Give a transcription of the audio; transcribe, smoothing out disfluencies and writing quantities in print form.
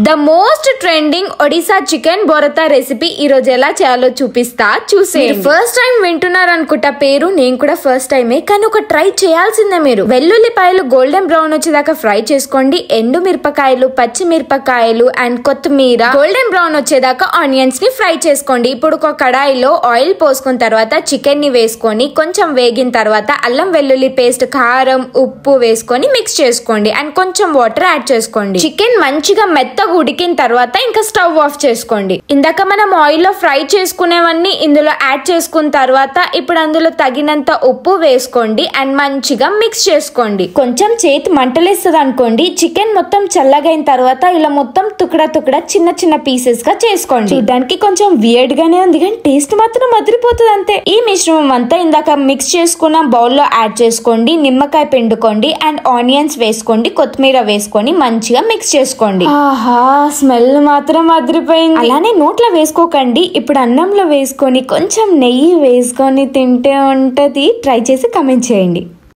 The most trending Odisha chicken బొరతా recipe ఈ రోజు ఎలా చేయాలో చూపిస్తా చూసేయండి. ఫస్ట్ టైం వింటున్నారు అనుకుంటా పేరు, నేను కూడా ఫస్ట్ టైమే, కానీ ఒక ట్రై చేయాల్సిందే. మీరు వెల్లుల్లిపాయలు గోల్డెన్ బ్రౌన్ వచ్చేదాకా ఫ్రై చేసుకోండి. ఎండు మిరపకాయలు, పచ్చి మిరపకాయలు అండ్ కొత్తిమీర గోల్డెన్ బ్రౌన్ వచ్చేదాకా ఆనియన్స్ ని ఫ్రై చేసుకోండి. ఇప్పుడు ఒక కడాయిలో ఆయిల్ పోసుకున్న తర్వాత చికెన్ ని వేసుకొని కొంచెం వేగిన తర్వాత అల్లం వెల్లుల్లి పేస్ట్, కారం, ఉప్పు వేసుకొని మిక్స్ చేసుకోండి అండ్ కొంచెం వాటర్ యాడ్ చేసుకోండి. చికెన్ మంచిగా మెత్తగా ఉడికిన తర్వాత ఇంకా స్టవ్ ఆఫ్ చేసుకోండి. ఇందాక మనం ఆయిల్ లో ఫ్రై చేసుకునేవన్నీ ఇందులో యాడ్ చేసుకున్న తర్వాత ఇప్పుడు అందులో తగినంత ఉప్పు వేసుకోండి అండ్ మంచిగా మిక్స్ చేసుకోండి. కొంచెం చేతి మంటలేస్తుంది అనుకోండి. చికెన్ మొత్తం చల్లగైన తర్వాత ఇలా మొత్తం తుకడా చిన్న చిన్న పీసెస్ గా చేసుకోండి. చూడడానికి కొంచెం వియర్డ్ గానే ఉంది కానీ టేస్ట్ మాత్రం అదిరిపోతుంది అంతే. ఈ మిశ్రమం అంతా ఇందాక మిక్స్ చేసుకున్న బౌల్ లో యాడ్ చేసుకోండి. నిమ్మకాయ పిండుకోండి అండ్ ఆనియన్స్ వేసుకోండి, కొత్తిమీర వేసుకొని మంచిగా మిక్స్ చేసుకోండి. ఆహా, స్మెల్ మాత్రం అదిరిపోయింది. అలానే నోట్లో వేసుకోకండి. ఇప్పుడు అన్నంలో వేసుకొని కొంచెం నెయ్యి వేసుకొని తింటే ఉంటది. ట్రై చేసి కమెంట్ చేయండి.